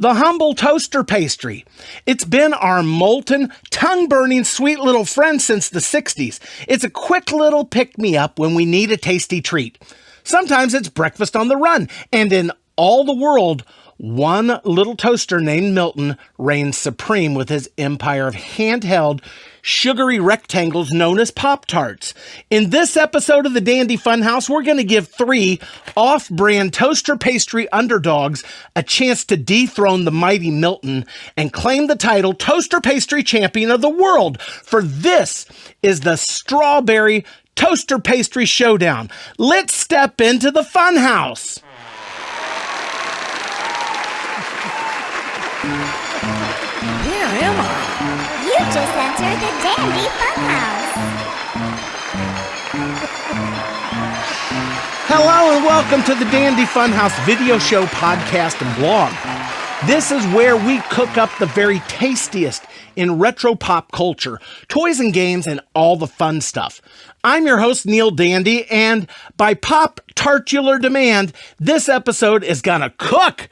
The humble toaster pastry. It's been our molten, tongue-burning, sweet little friend since the 60s. It's a quick little pick-me-up when we need a tasty treat. Sometimes it's breakfast on the run, and in all the world, one little toaster named Milton reigns supreme with his empire of handheld, sugary rectangles known as Pop-Tarts. In this episode of the Dandy Funhouse, we're going to give 3 off-brand toaster pastry underdogs a chance to dethrone the mighty Milton and claim the title Toaster Pastry Champion of the World. For this is the Strawberry Toaster Pastry Showdown. Let's step into the Funhouse. Where am I? You just entered the Dandy Funhouse. Hello and welcome to the Dandy Funhouse video show, podcast, and blog. This is where we cook up the very tastiest in retro pop culture, toys and games, and all the fun stuff. I'm your host, Neil Dandy, and by pop-tartular demand, this episode is gonna cook.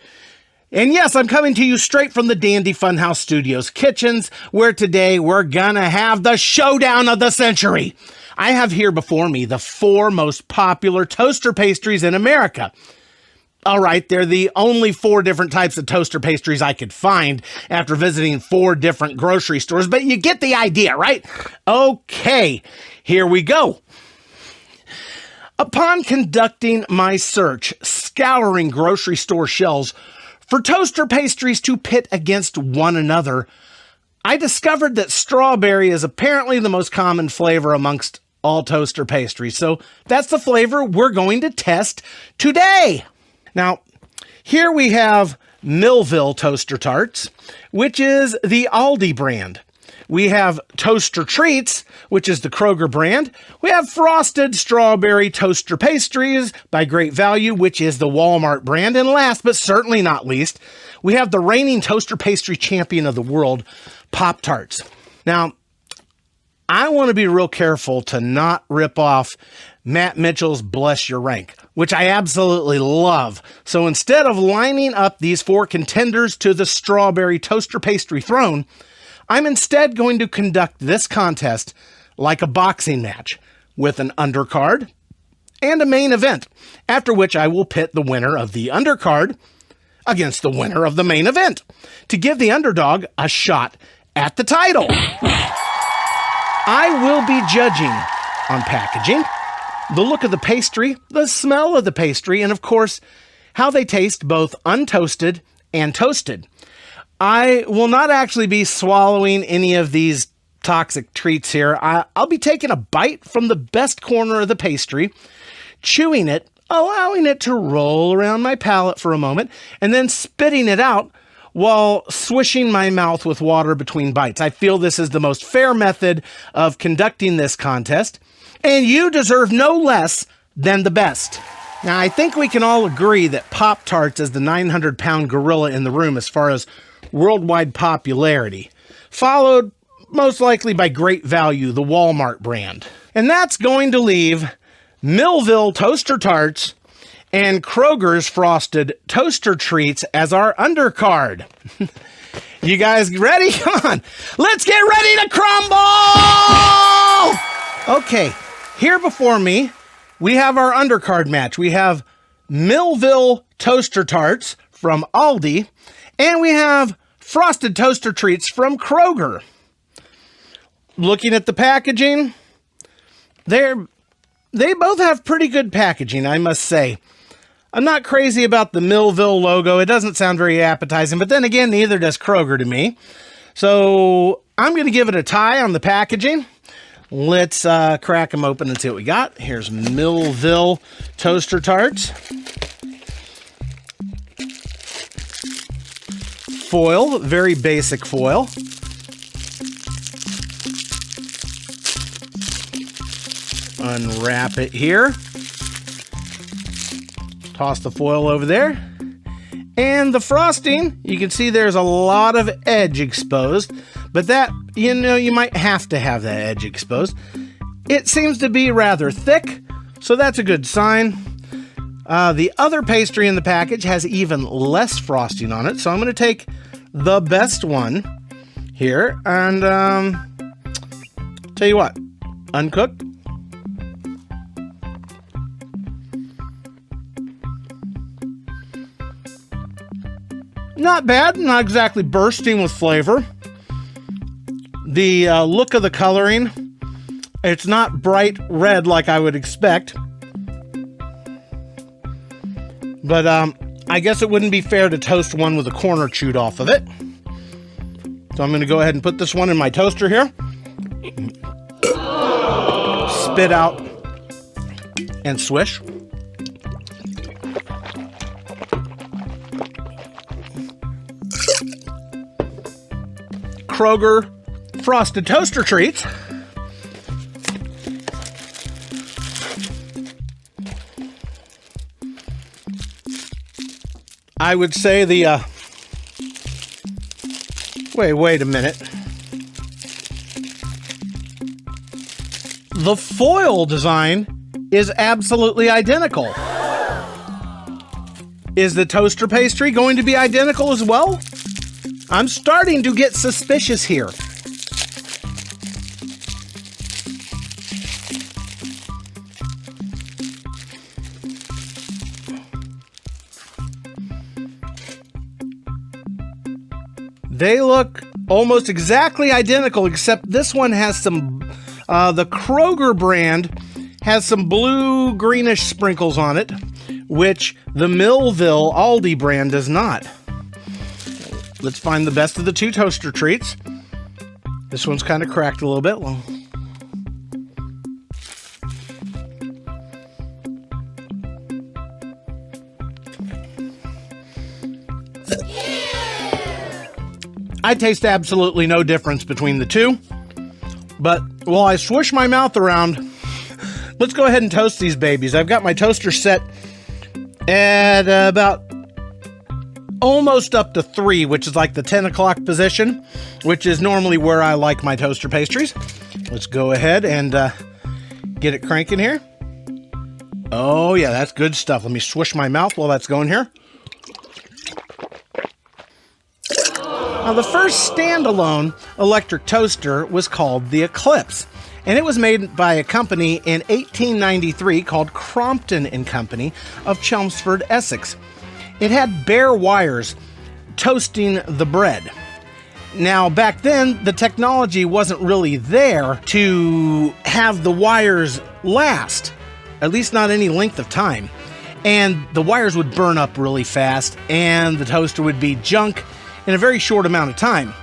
And yes, I'm coming to you straight from the Dandy Funhouse Studios kitchens, where today we're gonna have the showdown of the century. I have here before me the 4 most popular toaster pastries in America. All right, they're the only 4 different types of toaster pastries I could find after visiting 4 different grocery stores, but you get the idea, right? Okay, here we go. Upon conducting my search, scouring grocery store shelves for toaster pastries to pit against one another, I discovered that strawberry is apparently the most common flavor amongst all toaster pastries. So that's the flavor we're going to test today. Now, here we have Millville Toaster Tarts, which is the Aldi brand. We have Toaster Treats, which is the Kroger brand. We have Frosted Strawberry Toaster Pastries by Great Value, which is the Walmart brand. And last but certainly not least, we have the reigning toaster pastry champion of the world, Pop-Tarts. Now, I want to be real careful to not rip off Matt Mitchell's Bless Your Rank, which I absolutely love. So instead of lining up these 4 contenders to the Strawberry Toaster Pastry throne, I'm instead going to conduct this contest like a boxing match with an undercard and a main event, after which I will pit the winner of the undercard against the winner of the main event to give the underdog a shot at the title. I will be judging on packaging, the look of the pastry, the smell of the pastry, and of course, how they taste both untoasted and toasted. I will not actually be swallowing any of these toxic treats here. I'll be taking a bite from the best corner of the pastry, chewing it, allowing it to roll around my palate for a moment, and then spitting it out while swishing my mouth with water between bites. I feel this is the most fair method of conducting this contest, and you deserve no less than the best. Now, I think we can all agree that Pop-Tarts is the 900-pound gorilla in the room as far as worldwide popularity, followed most likely by Great Value, the Walmart brand. And that's going to leave Millville Toaster Tarts and Kroger's Frosted Toaster Treats as our undercard. You guys ready? Come on. Let's get ready to crumble! Okay, here before me, we have our undercard match. We have Millville Toaster Tarts from Aldi, and we have Frosted Toaster Treats from Kroger. Looking at the packaging, they both have pretty good packaging, I must say. I'm not crazy about the Millville logo. It doesn't sound very appetizing, but then again, neither does Kroger to me. So I'm going to give it a tie on the packaging. Let's crack them open and see what we got. Here's Millville Toaster Tarts. Foil, very basic foil. Unwrap it here. Toss the foil over there. And the frosting, you can see there's a lot of edge exposed, but that, you might have to have that edge exposed. It seems to be rather thick, so that's a good sign. The other pastry in the package has even less frosting on it, so I'm going to take the best one here and tell you what, uncooked. Not bad, not exactly bursting with flavor. The look of the coloring, it's not bright red like I would expect. But I guess it wouldn't be fair to toast one with a corner chewed off of it. So I'm going to go ahead and put this one in my toaster here. Spit out and swish. Kroger frosted toaster treats. I would say the wait a minute. The foil design is absolutely identical. Is the toaster pastry going to be identical as well? I'm starting to get suspicious here. They look almost exactly identical, except this one has some, the Kroger brand has some blue greenish sprinkles on it, which the Millville Aldi brand does not. Let's find the best of the two toaster treats. This one's kind of cracked a little bit. Well, I taste absolutely no difference between the two. But while I swish my mouth around, let's go ahead and toast these babies. I've got my toaster set at about almost up to 3, which is like the 10 o'clock position, which is normally where I like my toaster pastries. Let's go ahead and get it cranking here. Oh yeah, that's good stuff. Let me swish my mouth while that's going here. Now, the first standalone electric toaster was called the Eclipse, and it was made by a company in 1893 called Crompton and Company of Chelmsford, Essex. It had bare wires toasting the bread. Now, back then, the technology wasn't really there to have the wires last, at least not any length of time. And the wires would burn up really fast, and the toaster would be junk in a very short amount of time.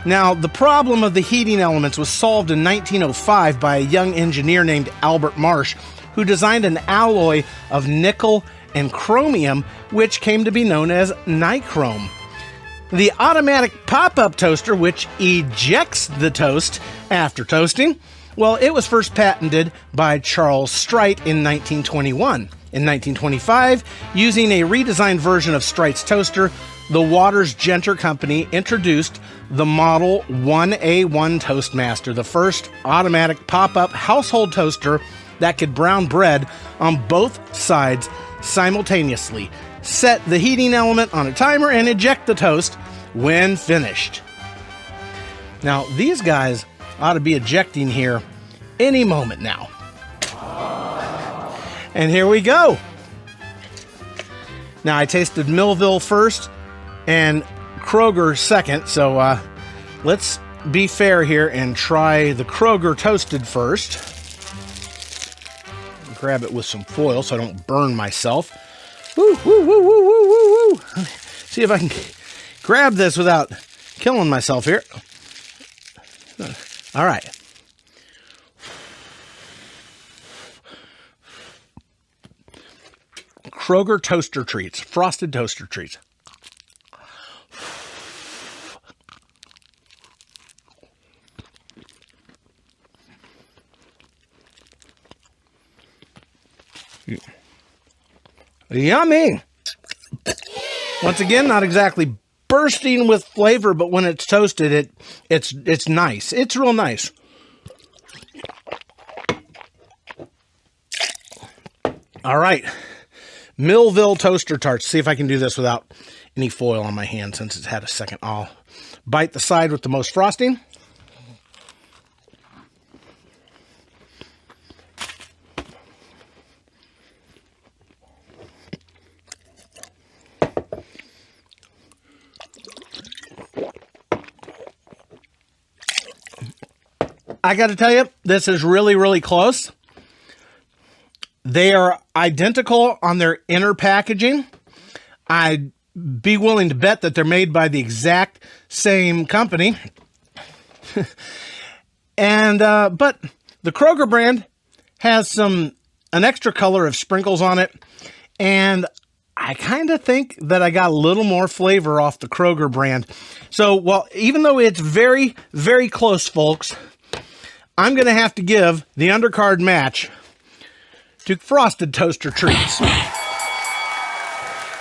Now, the problem of the heating elements was solved in 1905 by a young engineer named Albert Marsh, who designed an alloy of nickel and chromium, which came to be known as nichrome. The automatic pop-up toaster, which ejects the toast after toasting, well, it was first patented by Charles Strite in 1921. In 1925, using a redesigned version of Strite's toaster, the Waters Genter Company introduced the Model 1A1 Toastmaster, the first automatic pop-up household toaster that could brown bread on both sides simultaneously, set the heating element on a timer, and eject the toast when finished. Now, these guys ought to be ejecting here any moment now. And here we go. Now, I tasted Millville first and Kroger second, so let's be fair here and try the Kroger toasted first. Grab it with some foil so I don't burn myself. Woo, woo, woo, woo, woo, woo, woo. See if I can grab this without killing myself here. All right. Kroger toaster treats, frosted toaster treats. Yummy! Once again, not exactly bursting with flavor, but when it's toasted, it's nice. It's real nice. All right. Millville Toaster Tarts. See if I can do this without any foil on my hand since it's had a second. I'll bite the side with the most frosting. I got to tell you, this is really, really close. They are identical on their inner packaging. I'd be willing to bet that they're made by the exact same company. But the Kroger brand has an extra color of sprinkles on it. And I kind of think that I got a little more flavor off the Kroger brand. So, well, even though it's very, very close, folks, I'm going to have to give the undercard match to Frosted Toaster Treats.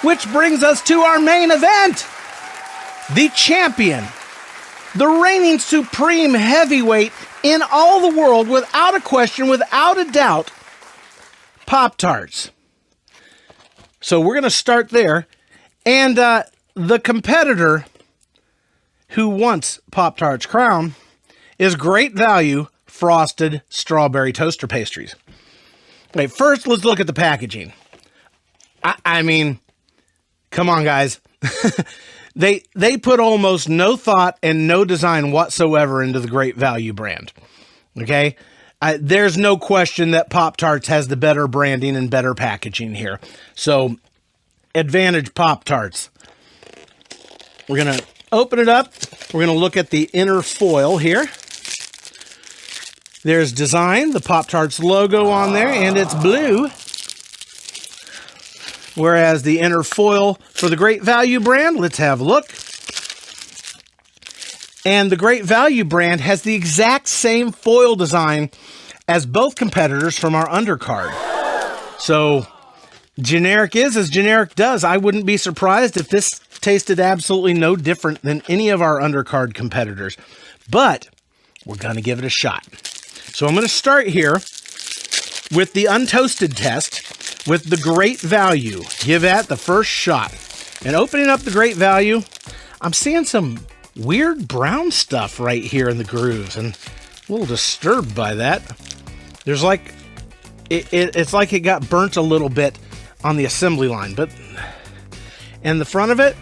Which brings us to our main event. The champion, the reigning supreme heavyweight in all the world, without a question, without a doubt, Pop-Tarts. So we're going to start there. And the competitor who wants Pop-Tarts' crown is Great Value Frosted Strawberry Toaster Pastries. Okay, first, let's look at the packaging. I mean, come on, guys. They put almost no thought and no design whatsoever into the Great Value brand. Okay? There's no question that Pop-Tarts has the better branding and better packaging here. So, advantage Pop-Tarts. We're going to open it up. We're going to look at the inner foil here. There's design, the Pop-Tarts logo on there, and it's blue. Whereas the inner foil for the Great Value brand, let's have a look. And the Great Value brand has the exact same foil design as both competitors from our undercard. So, generic is as generic does. I wouldn't be surprised if this tasted absolutely no different than any of our undercard competitors. But we're going to give it a shot. So I'm going to start here with the untoasted test with the Great Value. Give that the first shot. And opening up the Great Value, I'm seeing some weird brown stuff right here in the grooves, and a little disturbed by that. There's like, it's like it got burnt a little bit on the assembly line, but, and the front of it,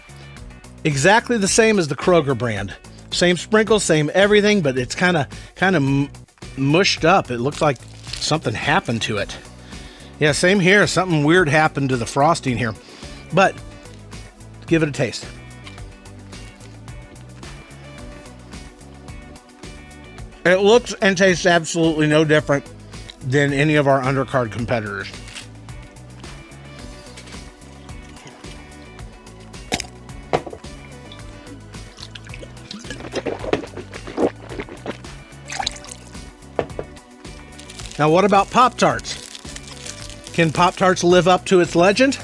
exactly the same as the Kroger brand. Same sprinkles, same everything, but it's kind of mushed up. It looks like something happened to it. Yeah, same here. Something weird happened to the frosting here. But give it a taste. It looks and tastes absolutely no different than any of our undercard competitors. Now, what about Pop-Tarts? Can Pop-Tarts live up to its legend?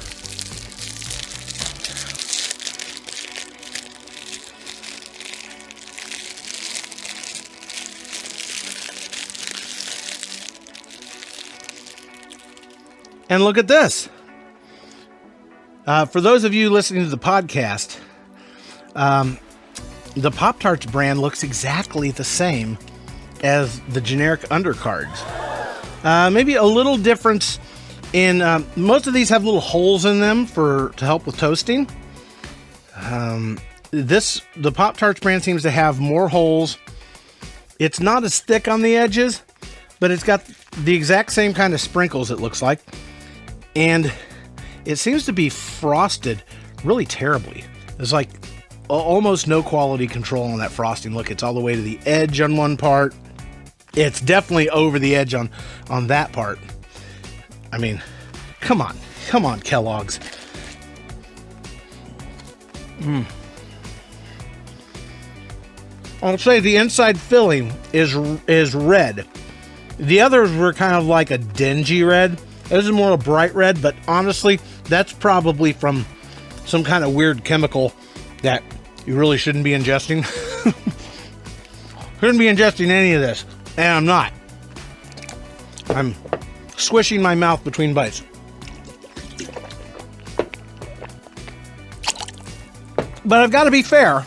And look at this. For those of you listening to the podcast, the Pop-Tarts brand looks exactly the same as the generic undercards. Maybe a little difference in most of these have little holes in them to help with toasting. The Pop-Tarts brand seems to have more holes. It's not as thick on the edges, but it's got the exact same kind of sprinkles, it looks like. And it seems to be frosted really terribly. There's like almost no quality control on that frosting. Look, it's all the way to the edge on one part. It's definitely over the edge on that part. I mean, come on, Kellogg's. I'll say the inside filling is red. The others were kind of like a dingy red. This is more a bright red, but honestly, that's probably from some kind of weird chemical that you really shouldn't be ingesting. Shouldn't be ingesting any of this. And I'm not. I'm swishing my mouth between bites. But I've got to be fair.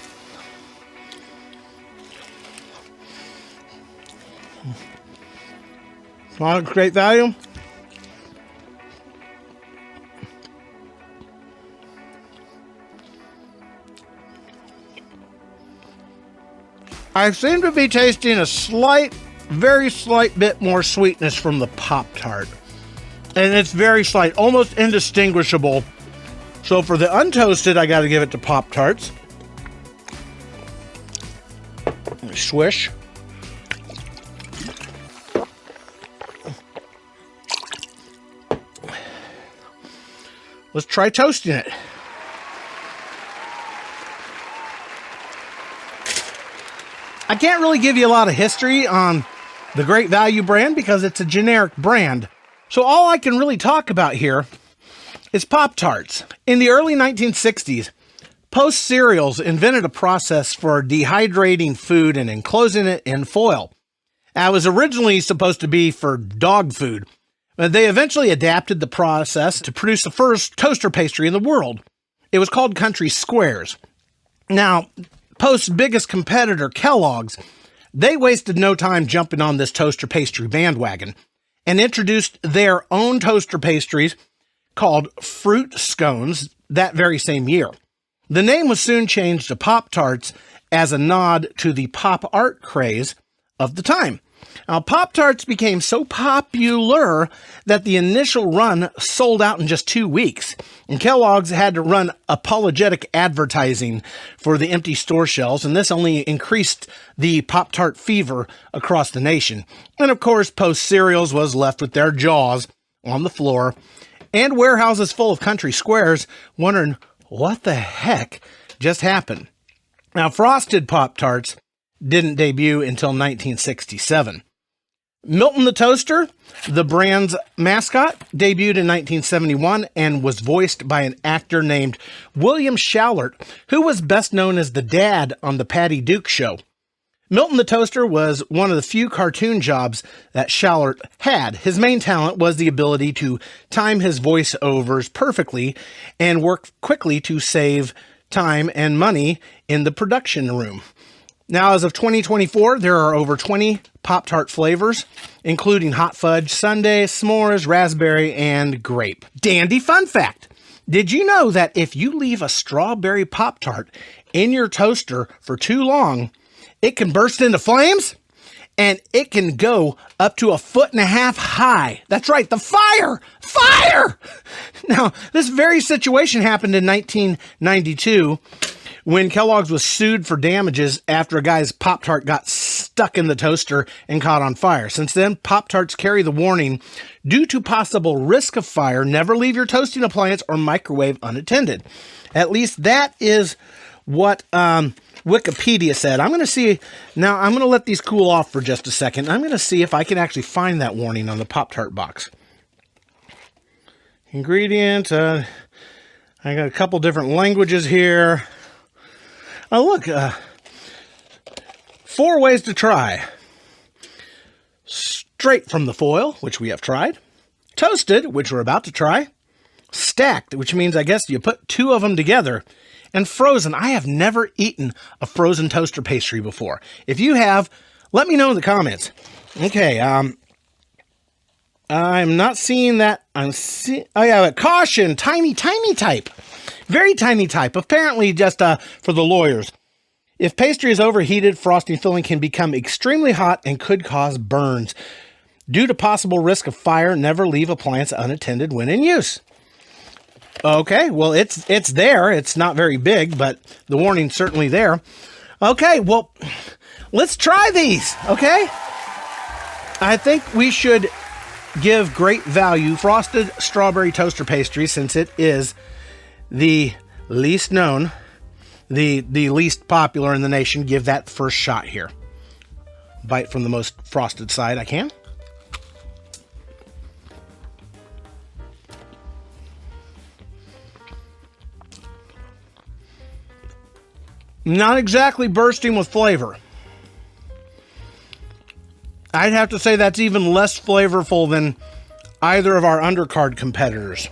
Not great value. I seem to be tasting a very slight bit more sweetness from the Pop-Tart. And it's very slight, almost indistinguishable. So for the untoasted, I got to give it to Pop-Tarts. Swish. Let's try toasting it. I can't really give you a lot of history on the Great Value brand because it's a generic brand. So all I can really talk about here is Pop-Tarts. In the early 1960s, Post Cereals invented a process for dehydrating food and enclosing it in foil. It was originally supposed to be for dog food. They eventually adapted the process to produce the first toaster pastry in the world. It was called Country Squares. Now, Post's biggest competitor, Kellogg's, they wasted no time jumping on this toaster pastry bandwagon and introduced their own toaster pastries called Fruit Scones that very same year. The name was soon changed to Pop-Tarts as a nod to the pop art craze of the time. Now, Pop-Tarts became so popular that the initial run sold out in just 2 weeks, and Kellogg's had to run apologetic advertising for the empty store shelves, and this only increased the Pop-Tart fever across the nation. And of course, Post Cereals was left with their jaws on the floor, and warehouses full of Country Squares wondering what the heck just happened. Now, Frosted Pop-Tarts didn't debut until 1967. Milton the Toaster, the brand's mascot, debuted in 1971 and was voiced by an actor named William Shallert, who was best known as the dad on the Patty Duke Show. Milton the Toaster was one of the few cartoon jobs that Shallert had. His main talent was the ability to time his voiceovers perfectly and work quickly to save time and money in the production room. Now, as of 2024, there are over 20 Pop-Tart flavors, including hot fudge, sundae, s'mores, raspberry, and grape. Dandy fun fact. Did you know that if you leave a strawberry Pop-Tart in your toaster for too long, it can burst into flames? And it can go up to 1.5 feet high. That's right, the fire! Fire! Now, this very situation happened in 1992 when Kellogg's was sued for damages after a guy's Pop-Tart got stuck in the toaster and caught on fire. Since then, Pop-Tarts carry the warning, due to possible risk of fire, never leave your toasting appliance or microwave unattended. At least that is what Wikipedia said. I'm going to see, now I'm going to let these cool off for just a second. I'm going to see if I can actually find that warning on the Pop-Tart box. Ingredients, I got a couple different languages here. Oh, look, 4 ways to try. Straight from the foil, which we have tried. Toasted, which we're about to try. Stacked, which means I guess you put 2 of them together. And frozen. I have never eaten a frozen toaster pastry before. If you have, let me know in the comments. Okay, I'm not seeing that. Oh yeah, caution, tiny type. Very tiny type, apparently just for the lawyers. If pastry is overheated, frosting filling can become extremely hot and could cause burns. Due to possible risk of fire, never leave appliance unattended when in use. Okay, well, it's there. It's not very big, but the warning's certainly there. Okay, well, let's try these, okay? I think we should give Great Value Frosted Strawberry Toaster Pastry, since it is the least known, the least popular in the nation. Give that first shot here. Bite from the most frosted side I can. Not exactly bursting with flavor. I'd have to say that's even less flavorful than either of our undercard competitors.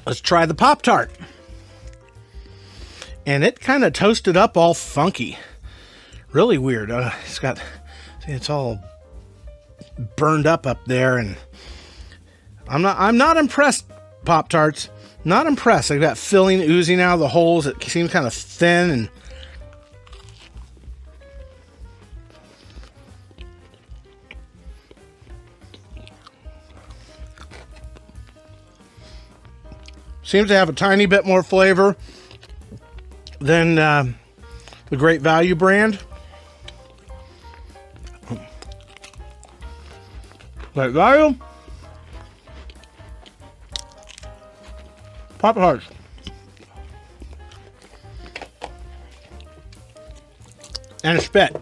Let's try the Pop-Tart. And it kind of toasted up all funky. Really weird. It's all burned up there, and I'm not impressed, Pop-Tarts. Not impressed. They've got filling oozing out of the holes. It seems kind of thin and seems to have a tiny bit more flavor than the Great Value brand. Great Value. Pop-Tarts. And a spit.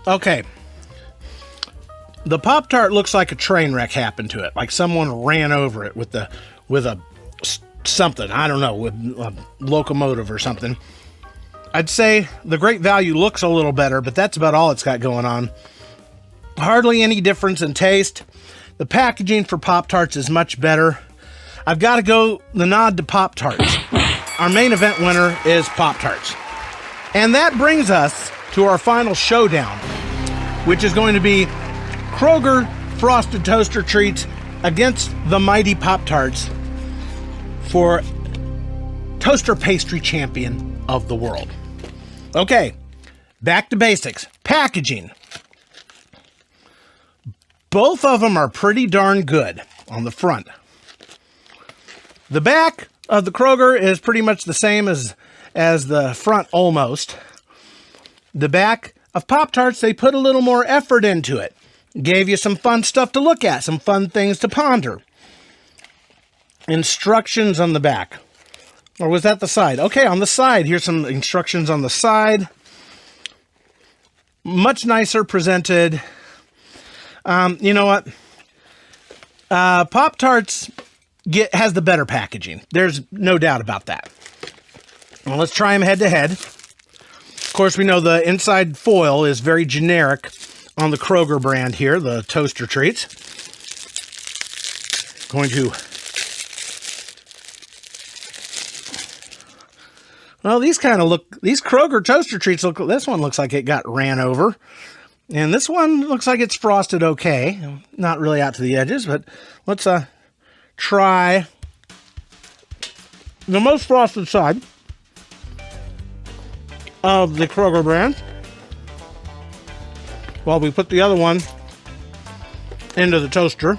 Okay. The Pop-Tart looks like a train wreck happened to it. Like someone ran over it with a something. I don't know, with a locomotive or something. I'd say the Great Value looks a little better, but that's about all it's got going on. Hardly any difference in taste. The packaging for Pop-Tarts is much better. I've got to go the nod to Pop-Tarts. Our main event winner is Pop-Tarts. And that brings us to our final showdown, which is going to be Kroger Frosted Toaster Treats against the mighty Pop-Tarts for Toaster Pastry Champion of the World. Okay, back to basics. Packaging. Both of them are pretty darn good on the front. The back of the Kroger is pretty much the same as the front almost. The back of Pop-Tarts, they put a little more effort into it. Gave you some fun stuff to look at, some fun things to ponder. Instructions on the back. Or was that the side? Okay, on the side. Here's some instructions on the side. Much nicer presented. You know what? Pop-Tarts has the better packaging. There's no doubt about that. Well, let's try them head to head. Of course, we know the inside foil is very generic on the Kroger brand here, the toaster treats. Going to... Well, these Kroger toaster treats this one looks like it got ran over. And this one looks like it's frosted okay. Not really out to the edges, but let's try the most frosted side of the Kroger brand. While we put the other one into the toaster.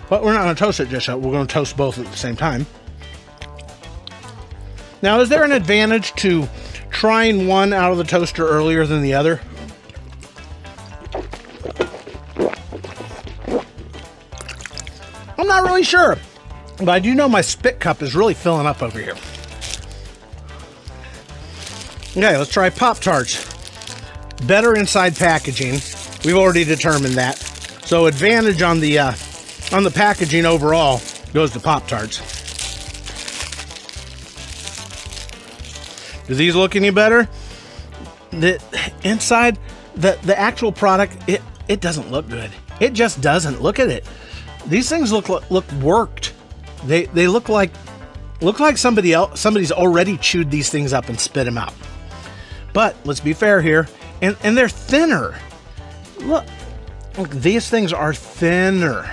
But we're not going to toast it just yet. We're going to toast both at the same time. Now, is there an advantage to trying one out of the toaster earlier than the other? I'm not really sure, but I do know my spit cup is really filling up over here. Okay, let's try Pop-Tarts. Better inside packaging. We've already determined that. So advantage on the packaging overall goes to Pop-Tarts. Do these look any better? The inside, the actual product, it doesn't look good. It just doesn't. Look at it. These things look worked. They look like somebody's already chewed these things up and spit them out. But let's be fair here, and they're thinner. Look, these things are thinner.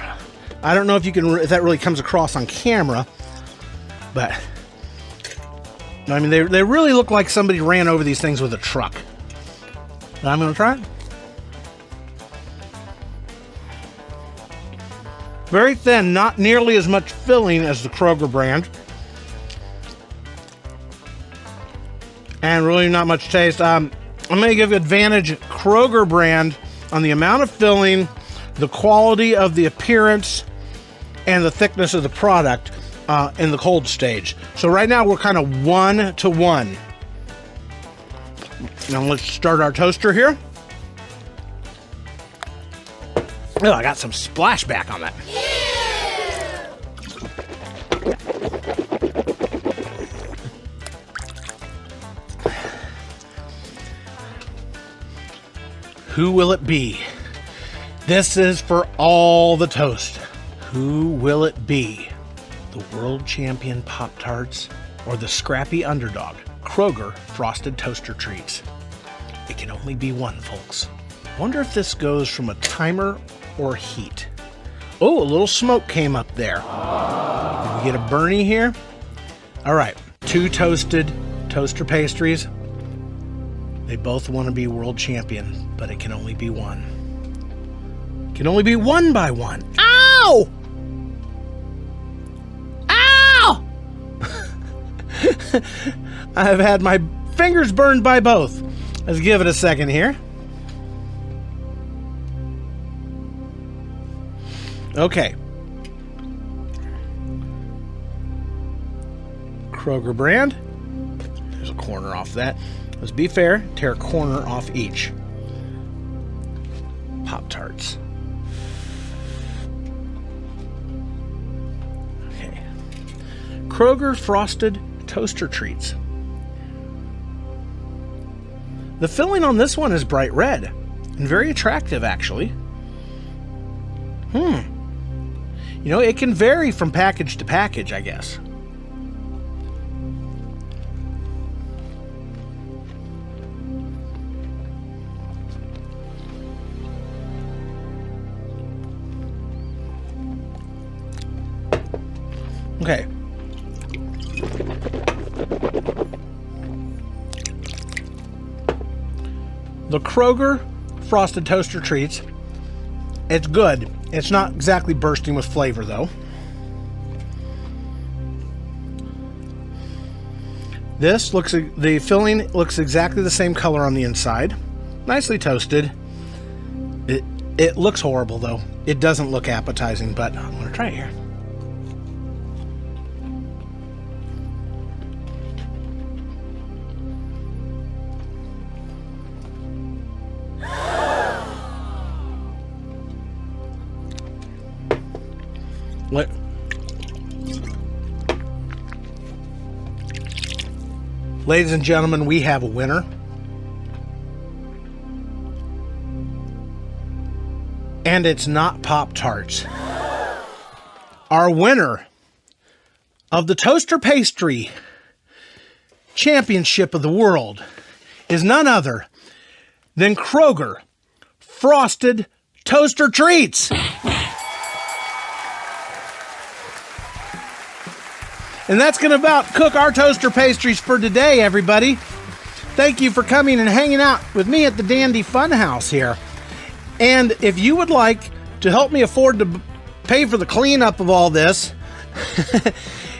I don't know if that really comes across on camera, but I mean, they really look like somebody ran over these things with a truck. But I'm going to try it. Very thin, not nearly as much filling as the Kroger brand. And really not much taste. I'm going to give advantage Kroger brand on the amount of filling, the quality of the appearance, and the thickness of the product in the cold stage. So right now we're kind of 1-to-1. Now let's start our toaster here. Oh, I got some splashback on that. Who will it be? This is for all the toast. Who will it be? The world champion Pop-Tarts or the scrappy underdog Kroger Frosted Toaster Treats? It can only be one, folks. Wonder if this goes from a timer or heat. Oh, a little smoke came up there. Did we get a Bernie here? All right, 2 toasted toaster pastries. They both want to be world champion, but it can only be one. It can only be one by one. Ow! Ow! I've had my fingers burned by both. Let's give it a second here. Okay. Kroger brand. There's a corner off that. Let's be fair. Tear a corner off each. Pop-Tarts. Okay. Kroger Frosted Toaster Treats. The filling on this one is bright red and very attractive, actually. You know, it can vary from package to package, I guess. Okay. The Kroger Frosted Toaster Treats. It's good. It's not exactly bursting with flavor, though. The filling looks exactly the same color on the inside. Nicely toasted. It looks horrible, though. It doesn't look appetizing, but I'm going to try it here. What? Ladies and gentlemen, we have a winner. And it's not Pop-Tarts. Our winner of the Toaster Pastry Championship of the World is none other than Kroger Frosted Toaster Treats. And that's going to about cook our toaster pastries for today, everybody. Thank you for coming and hanging out with me at the Dandy Funhouse here. And if you would like to help me afford to pay for the cleanup of all this,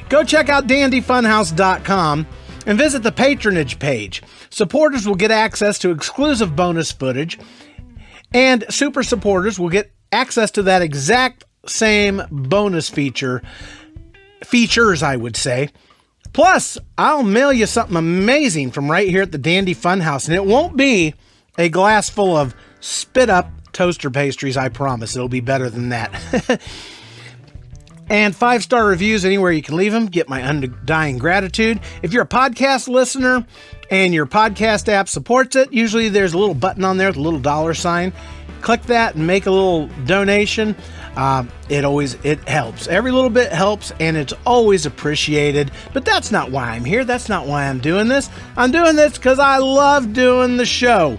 go check out dandyfunhouse.com and visit the patronage page. Supporters will get access to exclusive bonus footage, and super supporters will get access to that exact same bonus features, I would say. Plus, I'll mail you something amazing from right here at the Dandy Funhouse, and it won't be a glass full of spit up toaster pastries, I promise. It'll be better than that. And 5-star reviews anywhere you can leave them. Get my undying gratitude. If you're a podcast listener and your podcast app supports it, usually there's a little button on there with a little $sign. Click that and make a little donation. It helps. Every little bit helps, and it's always appreciated. But that's not why I'm here. That's not why I'm doing this. I'm doing this because I love doing the show.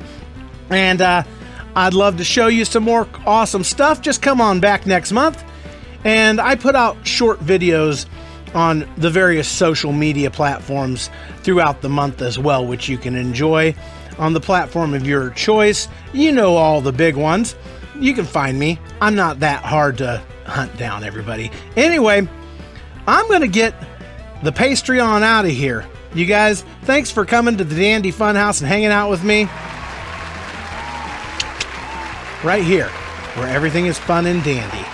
And I'd love to show you some more awesome stuff. Just come on back next month. And I put out short videos on the various social media platforms throughout the month as well, which you can enjoy on the platform of your choice. You know all the big ones. You can find me. I'm not that hard to hunt down, everybody. Anyway, I'm going to get the pastry on out of here. You guys, thanks for coming to the Dandy Funhouse and hanging out with me. Right here, where everything is fun and dandy.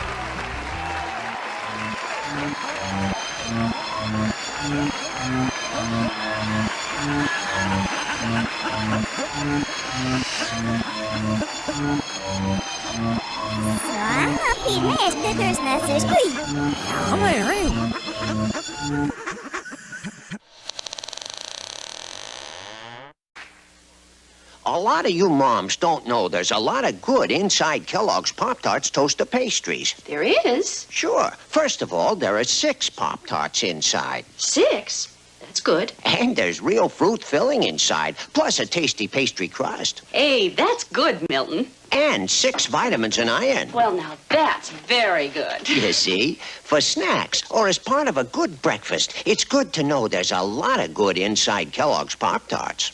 A lot of you moms don't know there's a lot of good inside Kellogg's Pop-Tarts toaster pastries. There is? Sure. First of all, there are 6 Pop-Tarts inside. 6? That's good. And there's real fruit filling inside, plus a tasty pastry crust. Hey, that's good, Milton. And 6 vitamins and iron. Well, now that's very good. You see, for snacks or as part of a good breakfast, it's good to know there's a lot of good inside Kellogg's Pop-Tarts.